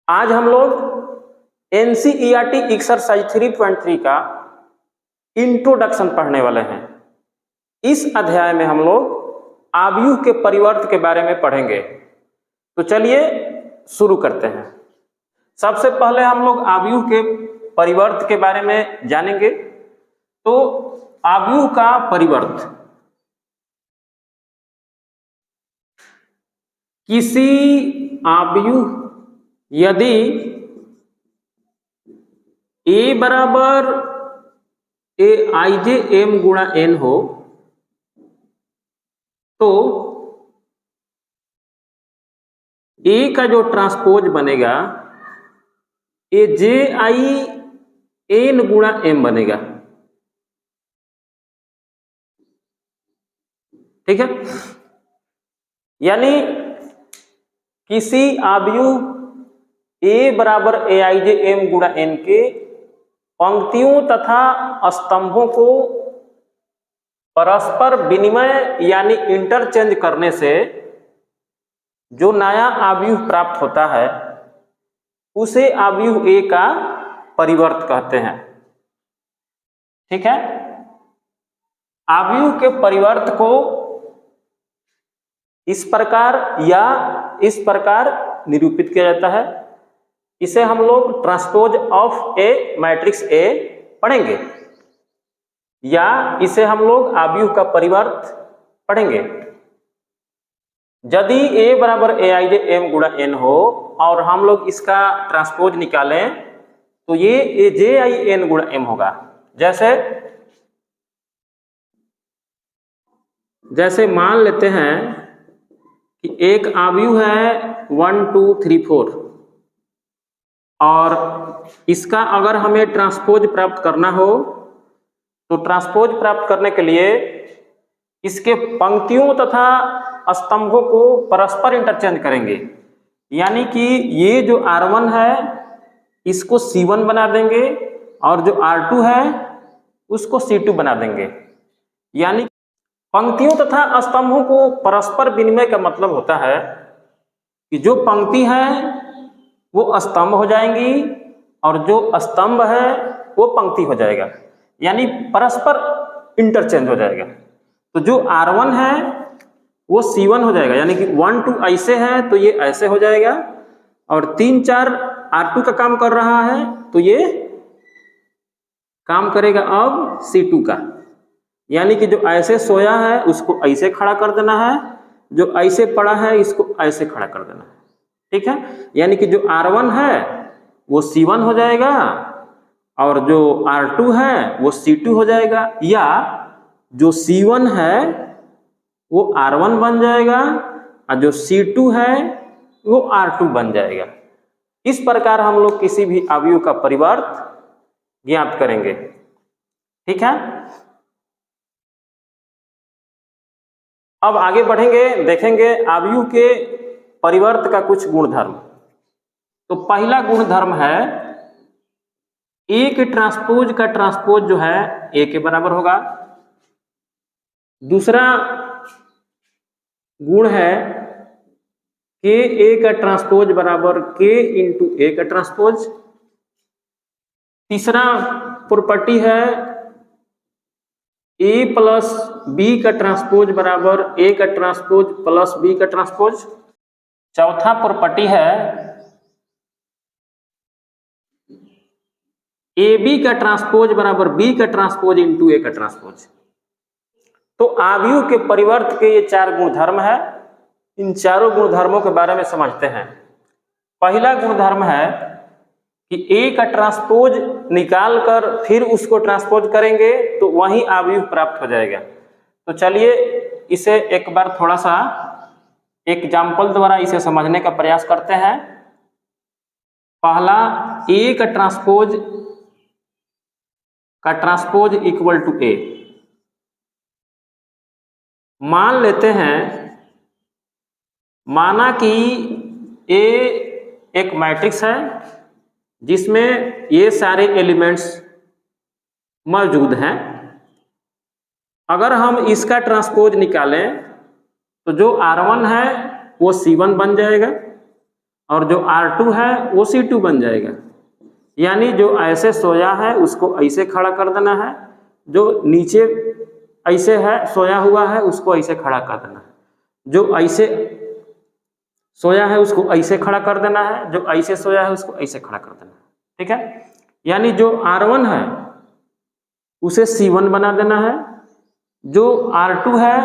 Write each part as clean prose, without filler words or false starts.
आज हम लोग एनसीईआरटी एक्सरसाइज 3.3 का इंट्रोडक्शन पढ़ने वाले हैं। इस अध्याय में हम लोग आव्यूह के परिवर्त के बारे में पढ़ेंगे। तो चलिए शुरू करते हैं। सबसे पहले हम लोग आव्यूह के परिवर्त के बारे में जानेंगे। तो आव्यूह का परिवर्त किसी आव्यूह यदि A बराबर AIJ M गुणा N हो तो A का जो ट्रांसपोज बनेगा AJI N गुणा M बनेगा। ठीक है, यानी किसी आव्यूह A बराबर AIJ M गुणा N के पंक्तियों तथा स्तंभों को परस्पर विनिमय यानी इंटरचेंज करने से जो नया आव्यूह प्राप्त होता है उसे आव्यूह A का परिवर्त कहते हैं। ठीक है, आव्यूह के परिवर्त को इस प्रकार या इस प्रकार निरूपित किया जाता है। इसे हम लोग transpose of A matrix A पढ़ेंगे या इसे हम लोग आव्यूह का परिवर्त पढ़ेंगे। यदि A बराबर AIJ M गुणा N हो और हम लोग इसका ट्रांसपोज निकालें तो ये AJI N गुणा M होगा। जैसे मान लेते हैं कि एक आव्यूह है 1 2 3 4 और इसका अगर हमें ट्रांसपोज प्राप्त करना हो तो ट्रांसपोज प्राप्त करने के लिए इसके पंक्तियों तथा स्तंभों को परस्पर इंटरचेंज करेंगे। यानी कि ये जो R1 है इसको C1 बना देंगे और जो R2 है उसको C2 बना देंगे। यानी पंक्तियों तथा स्तंभों को परस्पर विनिमय का मतलब होता है कि जो पंक्ति है वो स्तंभ हो जाएंगी और जो स्तंभ है वो पंक्ति हो जाएगा, यानी परस्पर इंटरचेंज हो जाएगा। तो जो R1 है वो C1 हो जाएगा, यानी कि 1 2 ऐसे है तो ये ऐसे हो जाएगा और 3 4 R2 का काम कर रहा है तो ये काम करेगा अब C2 का। यानी कि जो ऐसे सोया है उसको ऐसे खड़ा कर देना है, जो ऐसे पड़ा है इसको ऐसे खड़ा कर देना है। ठीक है, यानी कि जो R1 है वो C1 हो जाएगा और जो R2 है वो C2 हो जाएगा, या जो C1 है वो R1 बन जाएगा और जो C2 है वो R2 बन जाएगा। इस प्रकार हम लोग किसी भी आव्यूह का परिवर्त ज्ञात करेंगे। ठीक है, अब आगे बढ़ेंगे, देखेंगे आव्यूह के परिवर्त का कुछ गुणधर्म। तो पहला गुणधर्म है A के ट्रांसपोज का ट्रांसपोज जो है A के बराबर होगा। दूसरा गुण है कि A का ट्रांसपोज बराबर K इंटू A का ट्रांसपोज। तीसरा प्रॉपर्टी है A प्लस B का ट्रांसपोज बराबर A का ट्रांसपोज प्लस B का ट्रांसपोज। चौथा प्रॉपर्टी है AB का ट्रांसपोज बराबर B का ट्रांसपोज इंटू A का ट्रांसपोज। तो आव्यूह के परिवर्त के ये 4 गुणधर्म है। इन चारों गुणधर्मों के बारे में समझते हैं। पहला गुणधर्म है कि A का ट्रांसपोज निकाल कर फिर उसको ट्रांसपोज करेंगे तो वही आव्यूह प्राप्त हो जाएगा। तो चलिए इसे एक बार थोड़ा सा एग्जाम्पल द्वारा इसे समझने का प्रयास करते हैं। पहला A का ट्रांसपोज इक्वल टू A। मान लेते हैं, माना कि A एक मैट्रिक्स है जिसमें ये सारे एलिमेंट्स मौजूद हैं। अगर हम इसका ट्रांसपोज निकालें तो जो R1 है वो C1 बन जाएगा और जो R2 है वो C2 बन जाएगा। यानी जो ऐसे सोया है उसको ऐसे खड़ा कर देना है, जो नीचे ऐसे है सोया हुआ है उसको ऐसे खड़ा कर देना है, जो ऐसे सोया है उसको ऐसे खड़ा कर देना है, जो ऐसे सोया है उसको ऐसे खड़ा कर देना है। ठीक है, यानी जो R1 है उसे C1 बना देना है, जो R2 है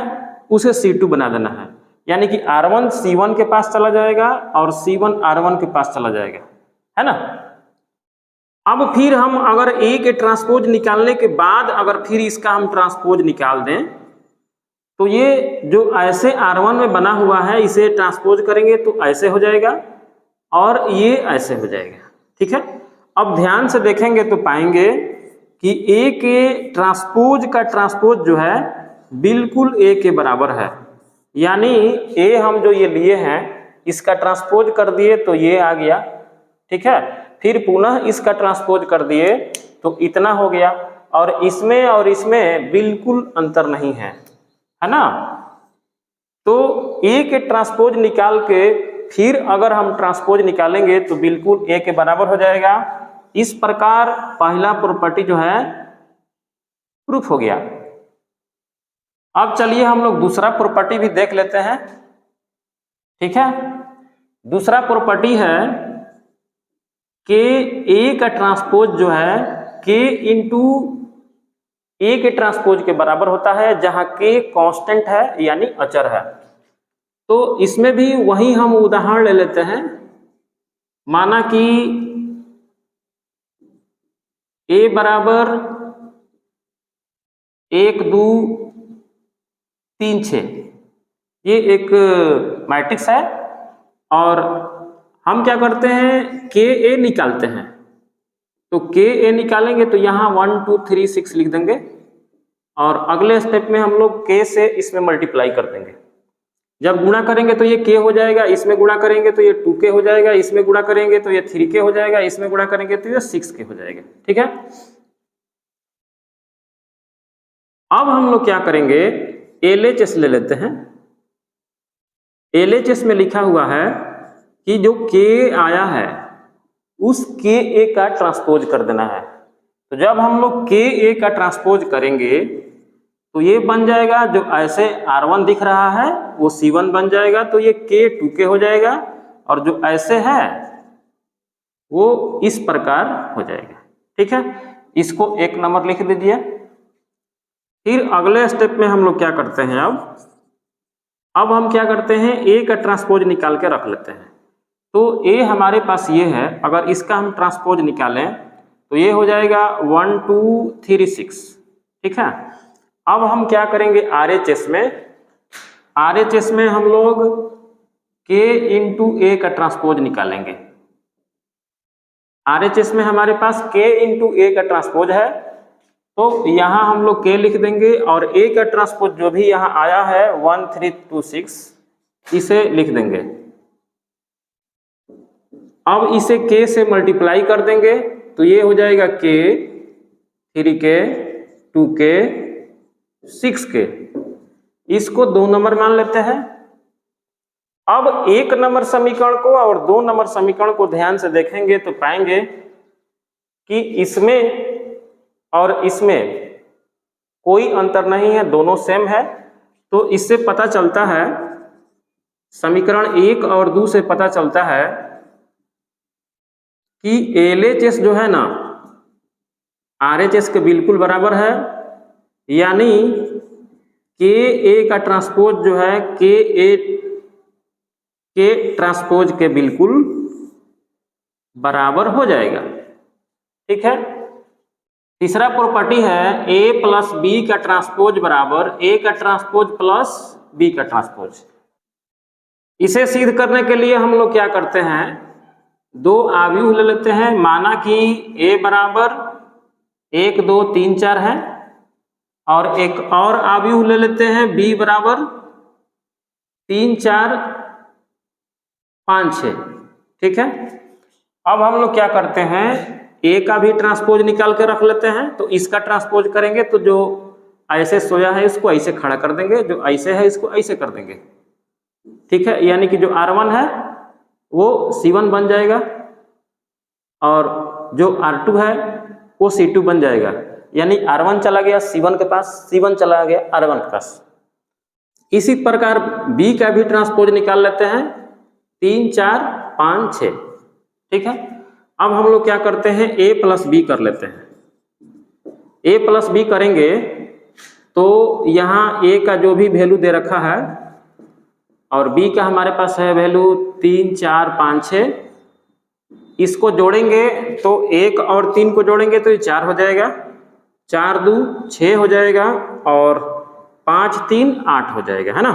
उसे C2 बना देना है। यानी कि R1 C1 के पास चला जाएगा और C1 R1 के पास चला जाएगा, है ना। अब फिर हम अगर A के ट्रांसपोज निकालने के बाद अगर फिर इसका हम ट्रांसपोज निकाल दें तो ये जो ऐसे R1 में बना हुआ है इसे ट्रांसपोज करेंगे तो ऐसे हो जाएगा और ये ऐसे हो जाएगा। ठीक है, अब ध्यान से देखेंगे तो पाएंगे कि A के ट्रांसपोज का ट्रांसपोज जो है बिल्कुल A के बराबर है। यानी A हम जो ये लिए हैं इसका ट्रांसपोज कर दिए तो ये आ गया। ठीक है, फिर पुनः इसका ट्रांसपोज कर दिए तो इतना हो गया, और इसमें बिल्कुल अंतर नहीं है, है ना। तो A के ट्रांसपोज निकाल के फिर अगर हम ट्रांसपोज निकालेंगे तो बिल्कुल A के बराबर हो जाएगा। इस प्रकार पहला प्रॉपर्टी जो है प्रूफ हो गया। अब चलिए हम लोग दूसरा प्रॉपर्टी भी देख लेते हैं। ठीक है, दूसरा प्रॉपर्टी है कि A का ट्रांसपोज जो है K इंटू A के ट्रांसपोज के बराबर होता है, जहां K कांस्टेंट है यानी अचर है। तो इसमें भी वही हम उदाहरण ले लेते हैं। माना कि A बराबर 1 2 3 6 ये एक मैट्रिक्स है, और हम क्या करते हैं KA निकालते हैं। तो KA निकालेंगे तो यहाँ 1 2 3 6 लिख देंगे, और अगले स्टेप में हम लोग K से इसमें मल्टीप्लाई कर देंगे। जब गुणा करेंगे तो ये K हो जाएगा, इसमें गुणा करेंगे तो ये 2K हो जाएगा, इसमें गुणा करेंगे तो ये 3K हो जाएगा, इसमें गुणा करेंगे तो ये 6K हो जाएगा। ठीक है, अब हम लोग क्या करेंगे LHS ले लेते हैं। LHS में लिखा हुआ है कि जो K आया है उस KA का ट्रांसपोज कर देना है। तो जब हम लोग KA का ट्रांसपोज करेंगे तो ये बन जाएगा, जो ऐसे R1 दिख रहा है वो C1 बन जाएगा, तो ये K 2K हो जाएगा, और जो ऐसे है वो इस प्रकार हो जाएगा। ठीक है, इसको 1 नंबर लिख दीजिए। फिर अगले स्टेप में हम लोग क्या करते हैं, अब हम क्या करते हैं A का ट्रांसपोज निकाल के रख लेते हैं। तो A हमारे पास ये है, अगर इसका हम ट्रांसपोज निकालें तो ये हो जाएगा 1 2 3 6। ठीक है, अब हम क्या करेंगे RHS में हम लोग K इंटू A का ट्रांसपोज निकालेंगे। RHS में हमारे पास K इंटू A का ट्रांसपोज है, तो यहाँ हम लोग K लिख देंगे, और A का ट्रांसपोज जो भी यहाँ आया है 1 3 2 6 इसे लिख देंगे। अब इसे K से मल्टीप्लाई कर देंगे तो ये हो जाएगा K 3K 2K 6K। इसको 2 नंबर मान लेते हैं। अब 1 नंबर समीकरण को और 2 नंबर समीकरण को ध्यान से देखेंगे तो पाएंगे कि इसमें और इसमें कोई अंतर नहीं है, दोनों सेम है। तो इससे पता चलता है, समीकरण 1 और 2 से पता चलता है कि LHS जो है ना RHS के बिल्कुल बराबर है। यानी KA का ट्रांसपोज जो है K ट्रांसपोज के बिल्कुल बराबर हो जाएगा। ठीक है, तीसरा प्रॉपर्टी है A प्लस B का ट्रांसपोज बराबर A का ट्रांसपोज प्लस B का ट्रांसपोज। इसे सिद्ध करने के लिए हम लोग क्या करते हैं, 2 आव्यूह ले लेते हैं। माना कि A बराबर 1 2 3 4 है, और एक और आव्यूह ले लेते हैं B बराबर 3 4 5 6। ठीक है, अब हम लोग क्या करते हैं A का भी ट्रांसपोज निकाल के रख लेते हैं। तो इसका ट्रांसपोज करेंगे तो जो ऐसे सोया है इसको ऐसे खड़ा कर देंगे, जो ऐसे है इसको ऐसे कर देंगे। ठीक है, यानी कि जो R1 है वो C1 बन जाएगा और जो R2 है वो C2 बन जाएगा, यानी R1 चला गया C1 के पास, C1 चला गया R1 के पास। इसी प्रकार B का भी ट्रांसपोज निकाल लेते हैं, 3 4 5 6। ठीक है, अब हम लोग क्या करते हैं, A प्लस B कर लेते हैं। A प्लस B करेंगे तो यहाँ A का जो भी वैल्यू दे रखा है और B का हमारे पास है वैल्यू 3 4 5 6, इसको जोड़ेंगे तो 1 और 3 को जोड़ेंगे तो ये 4 हो जाएगा, 4 2 6 हो जाएगा और 5 3 8 हो जाएगा, है ना,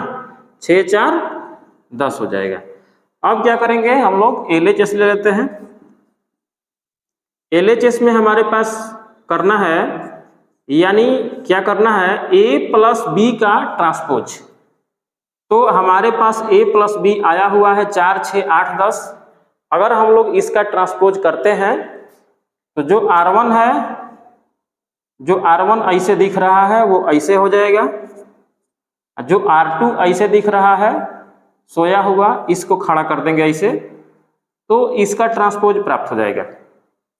6 4 10 हो जाएगा। अब क्या करेंगे, हम लोग LHS ले लेते हैं। LHS में हमारे पास करना है, यानी क्या करना है, A प्लस B का ट्रांसपोज। तो हमारे पास A प्लस B आया हुआ है 4 6 8 10। अगर हम लोग इसका ट्रांसपोज करते हैं तो जो R1 है, जो R1 ऐसे दिख रहा है वो ऐसे हो जाएगा, जो R2 ऐसे दिख रहा है सोया हुआ, इसको खड़ा कर देंगे ऐसे, तो इसका ट्रांसपोज प्राप्त हो जाएगा।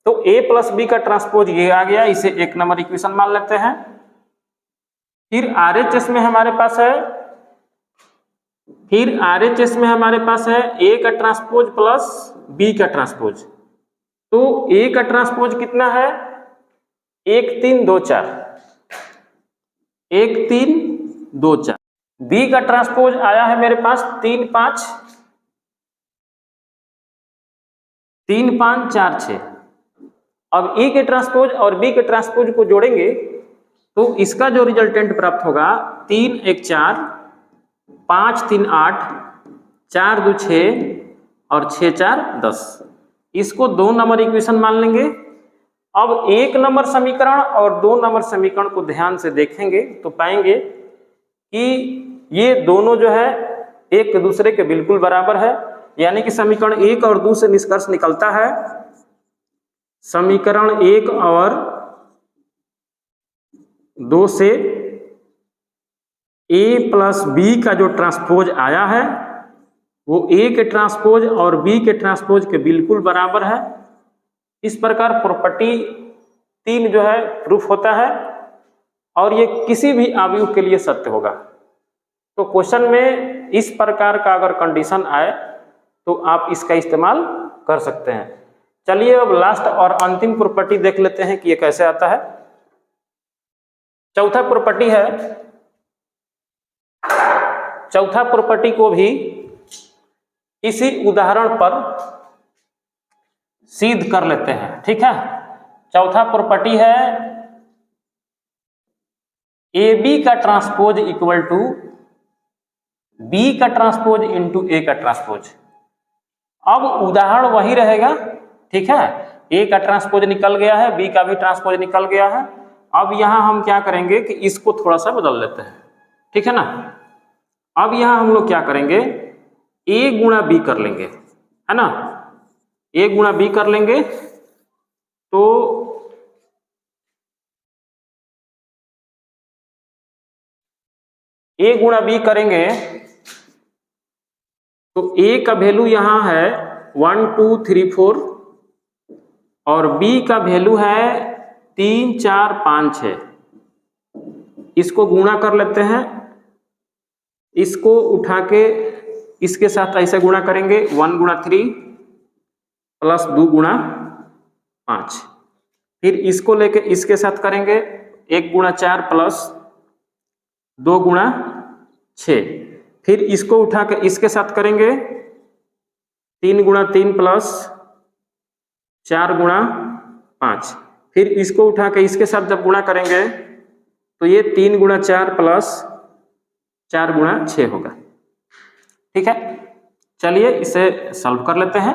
तो A प्लस B का ट्रांसपोज ये आ गया, इसे 1 नंबर इक्वेशन मान लेते हैं। फिर RHS में हमारे पास है, A का ट्रांसपोज प्लस B का ट्रांसपोज। तो A का ट्रांसपोज कितना है, 1 3 2 4, 1 3 2 4। B का ट्रांसपोज आया है मेरे पास 3 5 4 6। अब A के ट्रांसपोज और B के ट्रांसपोज को जोड़ेंगे तो इसका जो रिजल्टेंट प्राप्त होगा 3 1 4, 5 3 8, 4 2 6 और 6 4 10। इसको 2 नंबर इक्वेशन मान लेंगे। अब 1 नंबर समीकरण और 2 नंबर समीकरण को ध्यान से देखेंगे तो पाएंगे कि ये दोनों जो है एक दूसरे के बिल्कुल बराबर है, यानी कि समीकरण 1 और 2 से निष्कर्ष निकलता है, समीकरण 1 और 2 से A प्लस B का जो ट्रांसपोज आया है वो A के ट्रांसपोज और B के ट्रांसपोज के बिल्कुल बराबर है। इस प्रकार प्रॉपर्टी 3 जो है प्रूफ होता है और ये किसी भी अवयव के लिए सत्य होगा। तो क्वेश्चन में इस प्रकार का अगर कंडीशन आए तो आप इसका इस्तेमाल कर सकते हैं। चलिए अब लास्ट और अंतिम प्रॉपर्टी देख लेते हैं कि ये कैसे आता है। चौथा प्रॉपर्टी को भी इसी उदाहरण पर सिद्ध कर लेते हैं। ठीक है, चौथा प्रॉपर्टी है AB का ट्रांसपोज इक्वल टू B का ट्रांसपोज इंटू A का ट्रांसपोज। अब उदाहरण वही रहेगा। ठीक है, A का ट्रांसपोज निकल गया है, B का भी ट्रांसपोज निकल गया है। अब यहां हम क्या करेंगे कि इसको थोड़ा सा बदल लेते हैं। ठीक है ना, अब यहां हम लोग क्या करेंगे, A गुणा B कर लेंगे, है ना, A गुणा B कर लेंगे। तो A गुणा B करेंगे तो A का वैल्यू यहां है 1 2 3 4 और B का वैल्यू है 3 4 5 6। इसको गुणा कर लेते हैं, इसको उठा के इसके साथ ऐसे गुणा करेंगे, 1 गुणा 3 प्लस 2 गुणा 5। फिर इसको लेके इसके साथ करेंगे, 1 गुणा 4 प्लस 2 गुणा 6। फिर इसको उठा के इसके साथ करेंगे, 3 गुणा 3 प्लस 4 गुणा 5। फिर इसको उठा के इसके साथ जब गुणा करेंगे तो ये 3 गुणा 4 प्लस 4 गुणा 6 होगा। ठीक है, चलिए इसे सॉल्व कर लेते हैं।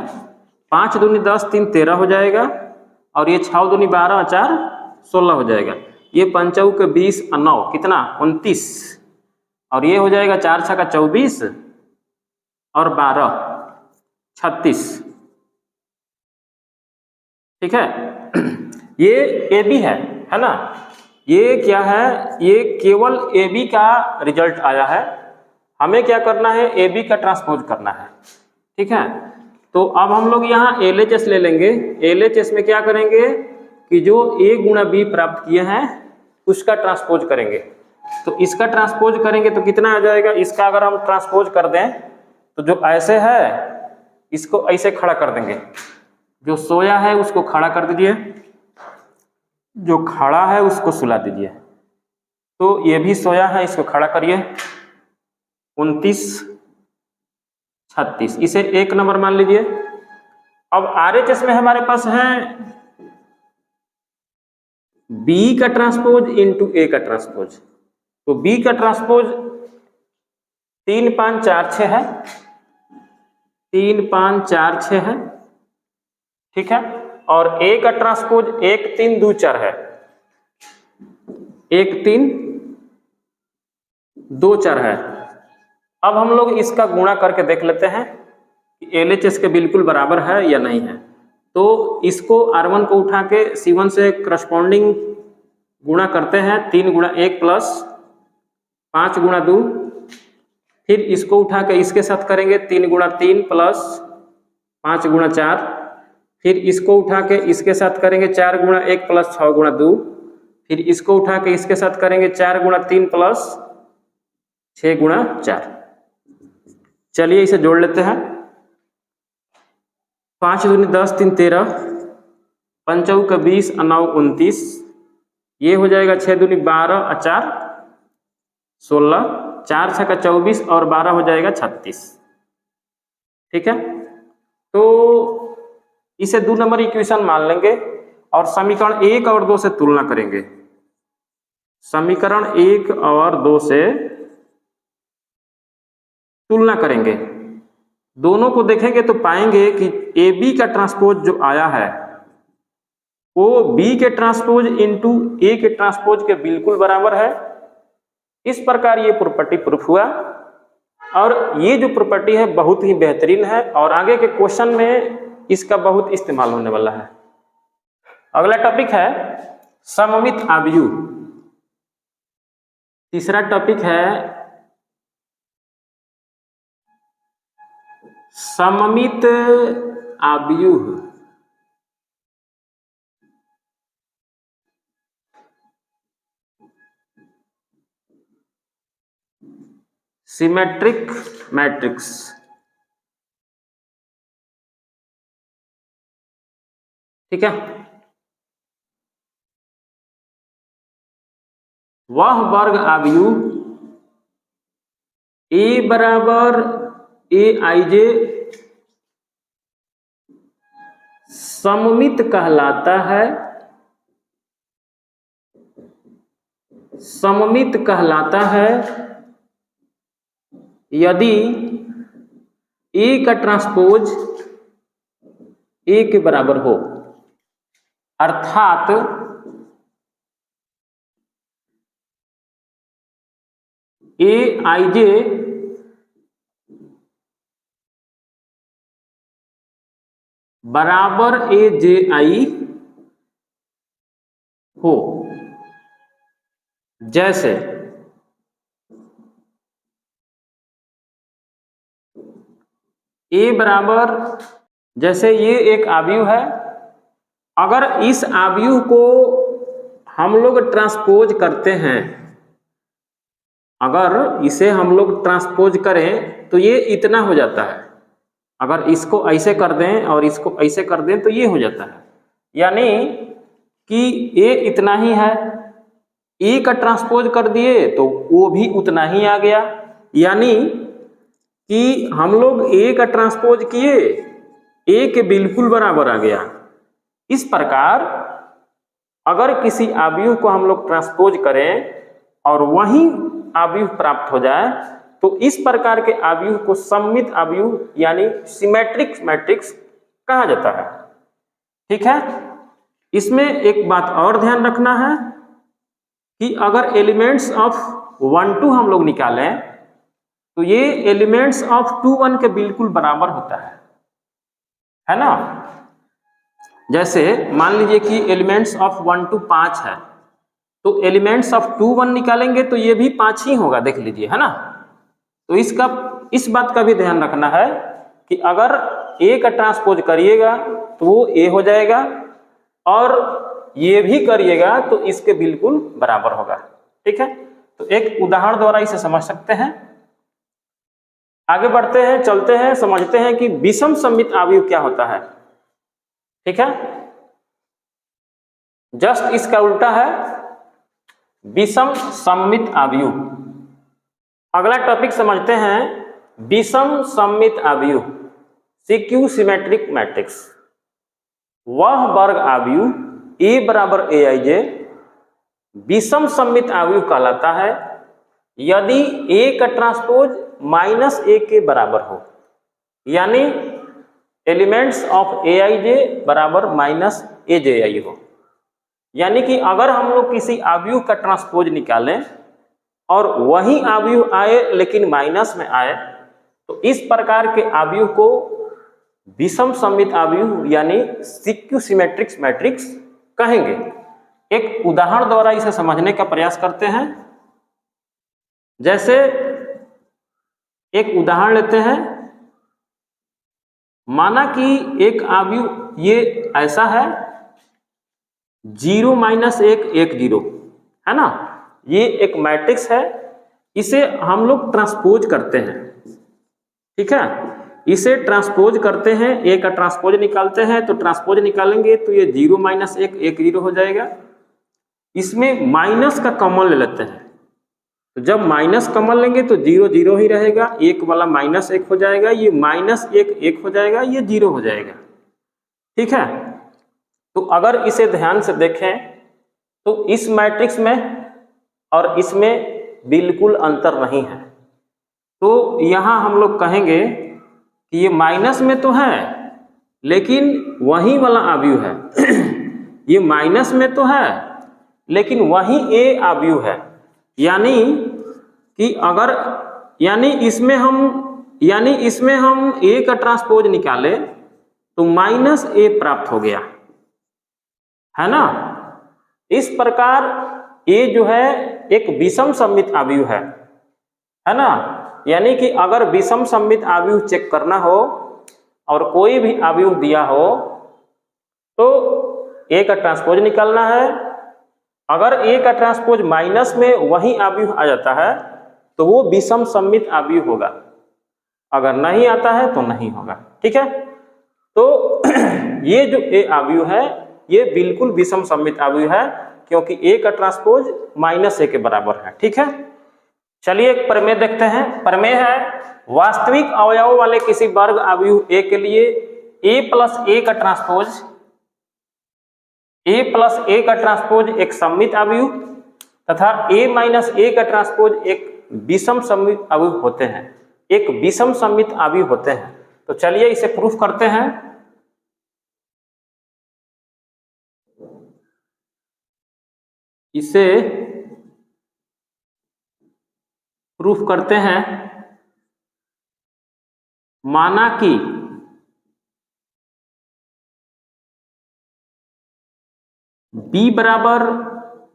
5 दूनी 10, 3 13 हो जाएगा और ये 6 दूनी 12, 4 16 हो जाएगा। ये 5 के 20 और 9 कितना 29 और ये हो जाएगा 4 6 का 24 और 12 36। ठीक है, ये AB है ना, ये क्या है, ये केवल AB का रिजल्ट आया है। हमें क्या करना है, AB का ट्रांसपोज करना है। ठीक है, तो अब हम लोग यहाँ LHS ले लेंगे। LHS में क्या करेंगे कि जो A गुणा B प्राप्त किए हैं उसका ट्रांसपोज करेंगे। तो इसका ट्रांसपोज करेंगे तो कितना आ जाएगा, इसका अगर हम ट्रांसपोज कर दें तो जो ऐसे है इसको ऐसे खड़ा कर देंगे, जो सोया है उसको खड़ा कर दीजिए, जो खड़ा है उसको सुला दीजिए। तो ये भी सोया है, इसको खड़ा करिए, 29 36, इसे 1 नंबर मान लीजिए। अब RHS में हमारे पास है B का ट्रांसपोज इंटू A का ट्रांसपोज। तो B का ट्रांसपोज 3 5 4 6 है, 3 5 4 6 है, ठीक है। और A का ट्रांसपोज 1 3 2 4 है, 1 3 2 4 है। अब हम लोग इसका गुणा करके देख लेते हैं कि LHS के बिल्कुल बराबर है या नहीं है। तो इसको R1 को उठा के C1 से करस्पॉन्डिंग गुणा करते हैं, 3 गुणा 1 प्लस 5 गुणा 2, फिर इसको उठा के इसके साथ करेंगे 3 गुणा 3 प्लस 5 गुणा 4, फिर इसको उठा के इसके साथ करेंगे 4 गुणा 1 प्लस 6 गुणा 2, फिर इसको उठा के इसके साथ करेंगे 4 गुणा 3 प्लस 6 गुणा 4। चलिए इसे जोड़ लेते हैं। 5 दूनी 10 3 13, 5 चौका 20 9 29, ये हो जाएगा 6 दूनी 12 और 4 16, 4 6 का 24 और 12 हो जाएगा 36, ठीक है। तो इसे 2 नंबर इक्वेशन मान लेंगे और समीकरण 1 और 2 से तुलना करेंगे। समीकरण 1 और 2 से तुलना करेंगे, दोनों को देखेंगे तो पाएंगे कि AB का ट्रांसपोज जो आया है वो B के ट्रांसपोज इंटू A के ट्रांसपोज के बिल्कुल बराबर है। इस प्रकार ये प्रॉपर्टी प्रूफ हुआ और ये जो प्रॉपर्टी है बहुत ही बेहतरीन है और आगे के क्वेश्चन में इसका बहुत इस्तेमाल होने वाला है। अगला टॉपिक है सममित आव्यूह। तीसरा टॉपिक है सममित आव्यूह। Symmetric matrix. ठीक है, वह वर्ग आव्यूह A बराबर AIJ सममित कहलाता है, सममित कहलाता है यदि A का ट्रांसपोज A के बराबर हो, अर्थात AIJ बराबर AJI हो। जैसे A बराबर, जैसे ये एक आव्यूह है, अगर इस आव्यूह को हम लोग ट्रांसपोज करते हैं, अगर इसे हम लोग ट्रांसपोज करें तो ये इतना हो जाता है। अगर इसको ऐसे कर दें और इसको ऐसे कर दें तो ये हो जाता है, यानी कि A इतना ही है, A का ट्रांसपोज कर दिए तो वो भी उतना ही आ गया, यानी कि हम लोग A का ट्रांसपोज किए A के बिल्कुल बराबर आ गया। इस प्रकार अगर किसी आव्यूह को हम लोग ट्रांसपोज करें और वही आव्यूह प्राप्त हो जाए तो इस प्रकार के आव्यूह को सममित आव्यूह यानी सिमेट्रिक मैट्रिक्स कहा जाता है। ठीक है, इसमें एक बात और ध्यान रखना है कि अगर एलिमेंट्स ऑफ 1 2 हम लोग निकालें तो ये एलिमेंट्स ऑफ 2 1 के बिल्कुल बराबर होता है ना। जैसे मान लीजिए कि एलिमेंट्स ऑफ 1 2 5 है, तो एलिमेंट्स ऑफ 2 1 निकालेंगे तो ये भी 5 ही होगा, देख लीजिए, है ना। तो इस बात का भी ध्यान रखना है कि अगर ए का ट्रांसपोज करिएगा तो वो ए हो जाएगा, और ये भी करिएगा तो इसके बिल्कुल बराबर होगा। ठीक है, तो एक उदाहरण द्वारा इसे समझ सकते हैं। आगे बढ़ते हैं, चलते हैं, समझते हैं कि विषम सममित अवयव क्या होता है। ठीक है, जस्ट इसका उल्टा है विषम सममित अवयव। अगला टॉपिक समझते हैं, विषम सममित अवयव सीक्यू सिमेट्रिक मैट्रिक्स। वह वर्ग अवयव A बराबर Aij विषम सममित अवयव कहलाता है यदि A का ट्रांसपोज माइनस A के बराबर हो, यानी एलिमेंट्स ऑफ Aij बराबर माइनस Aj हो। यानी कि अगर हम लोग किसी अवयव का ट्रांसपोज निकालें और वही अवयव आए लेकिन माइनस में आए, तो इस प्रकार के अवयव को विषम सममित अवयव यानी सीक्यू सिमेट्रिक मैट्रिक्स कहेंगे। एक उदाहरण द्वारा इसे समझने का प्रयास करते हैं। जैसे एक उदाहरण लेते हैं, माना कि एक अवयव ये ऐसा है 0 - 1 1 0 है ना, ये एक मैट्रिक्स है, इसे हम लोग ट्रांसपोज करते हैं। ठीक है, इसे ट्रांसपोज करते हैं, ए का ट्रांसपोज निकालते हैं, तो ट्रांसपोज निकालेंगे तो ये 0 - 1 1 0 हो जाएगा। इसमें माइनस का कॉमन ले लेते हैं, तो जब माइनस कॉमन लेंगे तो 0 0 ही रहेगा, एक वाला -1 हो जाएगा, ये -1 1 हो जाएगा, ये 0 हो जाएगा। ठीक है, तो अगर इसे ध्यान से देखें तो इस मैट्रिक्स में और इसमें बिल्कुल अंतर नहीं है। तो यहाँ हम लोग कहेंगे कि ये माइनस में तो है लेकिन वही वाला अवयव है ये माइनस में तो है लेकिन वही ए अवयव है, यानी कि अगर इसमें हम ए का ट्रांसपोज निकाले तो -a प्राप्त हो गया है ना। इस प्रकार ए जो है एक विषम सममित अवयव है ना। यानी कि अगर विषम सममित अवयव चेक करना हो और कोई भी अवयव दिया हो तो ए का ट्रांसपोज निकालना है। अगर ए का ट्रांसपोज माइनस में वही अवयव आ जाता है तो वो विषम सममित अवयव होगा, अगर नहीं आता है तो नहीं होगा। ठीक है, तो ये जो ए अवयव है ये बिल्कुल विषम सममित अवयव है क्योंकि ए का ट्रांसपोज -a के बराबर है। ठीक है, चलिए एक प्रमेय देखते हैं। प्रमेय है, वास्तविक अवयव वाले किसी वर्ग अवयव ए के लिए a + a का ट्रांसपोज एक सममित अवयव तथा a - a का ट्रांसपोज एक विषम सममित अवयव होते हैं, एक विषम सममित अवयव होते हैं। तो चलिए इसे प्रूफ करते हैं। इसे प्रूफ करते हैं। माना कि B बराबर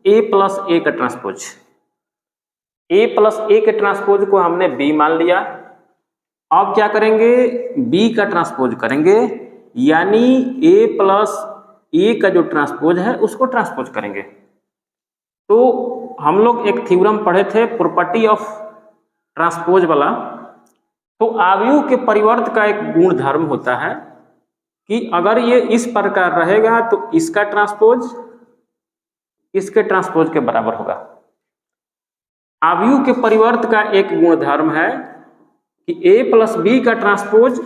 A + a का ट्रांसपोज, A + a के ट्रांसपोज को हमने B मान लिया। अब क्या करेंगे, B का ट्रांसपोज करेंगे, यानी A + a का जो ट्रांसपोज है उसको ट्रांसपोज करेंगे। तो हम लोग एक थ्योरम पढ़े थे प्रॉपर्टी ऑफ ट्रांसपोज वाला। तो अवयव के परिवर्त का एक गुण धर्म होता है कि अगर ये इस प्रकार रहेगा तो इसका ट्रांसपोज इसके ट्रांसपोज के बराबर होगा। अवयव के परिवर्त का एक गुण धर्म है कि A + b का ट्रांसपोज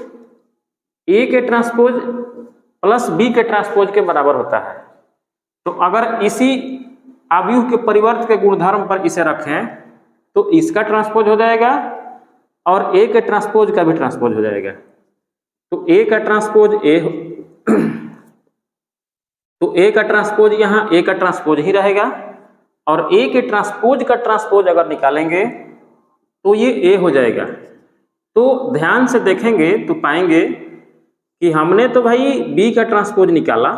A के ट्रांसपोज + b के ट्रांसपोज के बराबर होता है। तो अगर इसी अवयव के परिवर्त के गुणधर्म पर इसे रखें तो इसका ट्रांसपोज हो जाएगा और A के ट्रांसपोज का भी ट्रांसपोज हो जाएगा। तो A का ट्रांसपोज यहाँ A का ट्रांसपोज ही रहेगा और A के ट्रांसपोज का ट्रांसपोज अगर निकालेंगे तो ये A हो जाएगा। तो ध्यान से देखेंगे तो पाएंगे कि हमने तो भाई B का ट्रांसपोज निकाला,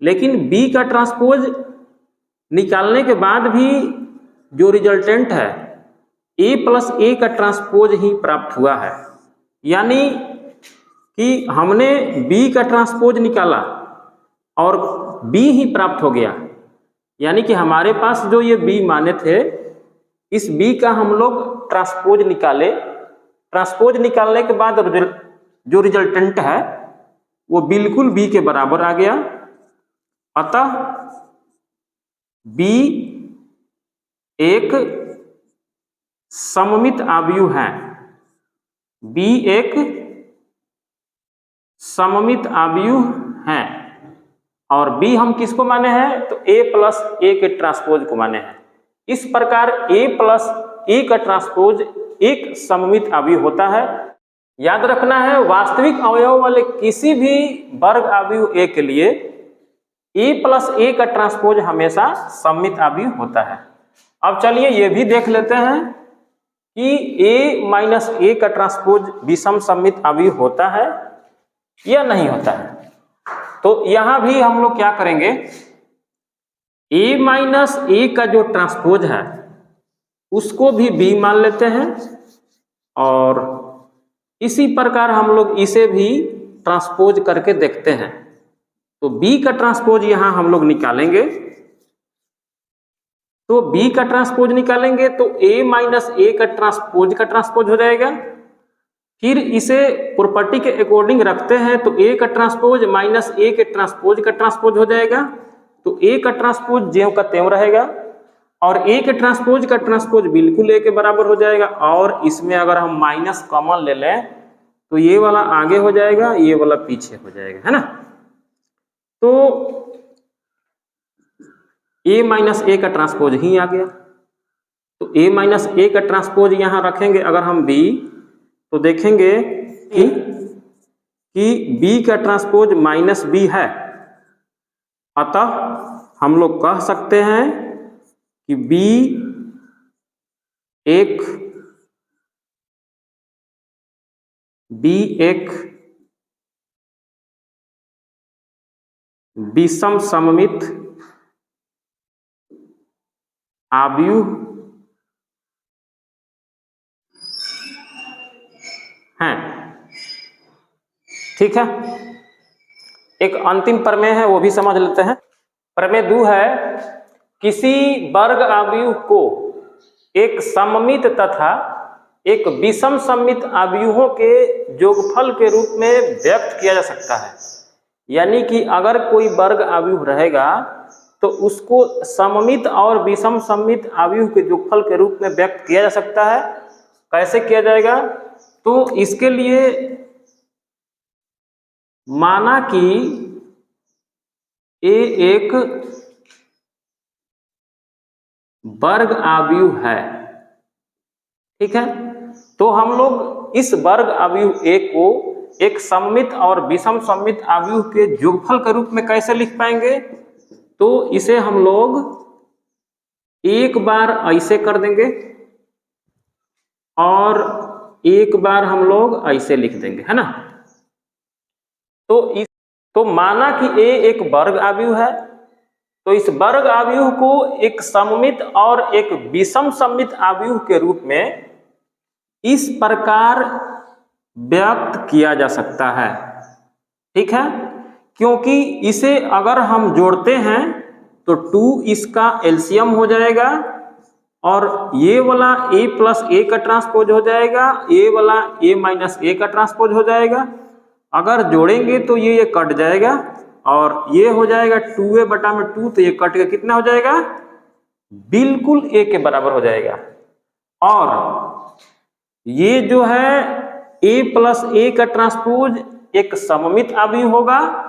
लेकिन B का ट्रांसपोज निकालने के बाद भी जो रिजल्टेंट है A + a का ट्रांसपोज ही प्राप्त हुआ है। यानी कि हमने B का ट्रांसपोज निकाला और B ही प्राप्त हो गया, यानी कि हमारे पास जो ये B माने थे, इस B का हम लोग ट्रांसपोज निकाले। ट्रांसपोज निकालने के बाद जो रिजल्टेंट है वो बिल्कुल B के बराबर आ गया। अतः B एक सममित आव्यूह है। B एक सममित आव्यूह है और B हम किसको माने हैं, तो A प्लस A के ट्रांसपोज को माने हैं। इस प्रकार A प्लस A का ट्रांसपोज एक सममित आव्यूह होता है। याद रखना है, वास्तविक अवयव वाले किसी भी वर्ग आव्यूह A के लिए A प्लस A का ट्रांसपोज हमेशा सममित आव्यूह होता है। अब चलिए ये भी देख लेते हैं कि A माइनस A का ट्रांसपोज विषम सममित आव्यूह होता है या नहीं होता है। तो यहां भी हम लोग क्या करेंगे, A माइनस A का जो ट्रांसपोज है उसको भी B मान लेते हैं और इसी प्रकार हम लोग इसे भी ट्रांसपोज करके देखते हैं। तो B का ट्रांसपोज यहां हम लोग निकालेंगे। तो B का ट्रांसपोज निकालेंगे तो A माइनस A का ट्रांसपोज हो जाएगा। फिर इसे प्रॉपर्टी के अकॉर्डिंग रखते हैं तो A का ट्रांसपोज माइनस A के ट्रांसपोज का ट्रांसपोज हो जाएगा। तो A का ट्रांसपोज ज्यों का त्यों रहेगा और A के ट्रांसपोज का ट्रांसपोज बिल्कुल A के बराबर हो जाएगा। और इसमें अगर हम माइनस कॉमन ले लें तो ये वाला आगे हो जाएगा, ये वाला पीछे हो जाएगा, है ना। तो A माइनस A का ट्रांसपोज ही आ गया। तो A माइनस A का ट्रांसपोज यहां रखेंगे अगर हम B, तो देखेंगे कि B का ट्रांसपोज माइनस B है। अतः हम लोग कह सकते हैं कि B एक विषम सममित आव्यूह है। ठीक है, एक अंतिम प्रमेय है वो भी समझ लेते हैं। प्रमेय 2 है, किसी वर्ग आव्यूह को एक सममित तथा एक विषम सममित आव्यूहों के योगफल के रूप में व्यक्त किया जा सकता है। यानी कि अगर कोई वर्ग आव्यूह रहेगा तो उसको सममित और विषम सममित आव्यूह के योगफल के रूप में व्यक्त किया जा सकता है। कैसे किया जाएगा, तो इसके लिए माना कि A एक वर्ग आव्यूह है। ठीक है, तो हम लोग इस वर्ग आव्यूह A को एक सममित और विषम सममित आव्यूह के योगफल के रूप में कैसे लिख पाएंगे, तो इसे हम लोग एक बार ऐसे कर देंगे और एक बार हम लोग ऐसे लिख देंगे, है ना। तो माना कि A एक वर्ग आव्यूह है, तो इस वर्ग आव्यूह को एक सममित और एक विषम सममित आव्यूह के रूप में इस प्रकार व्यक्त किया जा सकता है। ठीक है, क्योंकि इसे अगर हम जोड़ते हैं तो 2 इसका एलसीएम हो जाएगा और ये वाला A प्लस A का ट्रांसपोज हो जाएगा, ये वाला A माइनस A का ट्रांसपोज हो जाएगा। अगर जोड़ेंगे तो ये कट जाएगा और ये हो जाएगा 2A बटा में 2, तो ये कट के कितना हो जाएगा, बिल्कुल A के बराबर हो जाएगा। और ये जो है A प्लस A का ट्रांसपोज एक सममित आव्यूह होगा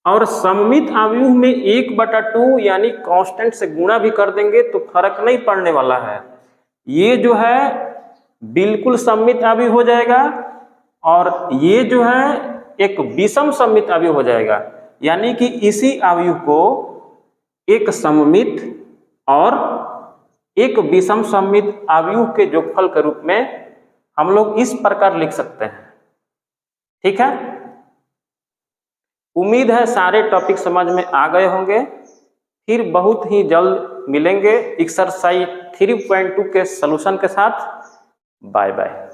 और सममित आव्यूह में 1/2 यानी कांस्टेंट से गुणा भी कर देंगे तो फर्क नहीं पड़ने वाला है। ये जो है बिल्कुल सममित आव्यूह हो जाएगा और ये जो है एक विषम सममित आव्यूह हो जाएगा। यानी कि इसी आव्यूह को एक सममित और एक विषम सममित आव्यूह के योगफल के रूप में हम लोग इस प्रकार लिख सकते हैं। ठीक है, उम्मीद है सारे टॉपिक समझ में आ गए होंगे। फिर बहुत ही जल्द मिलेंगे एक्सरसाइज 3.2 के सलूशन के साथ। Bye bye.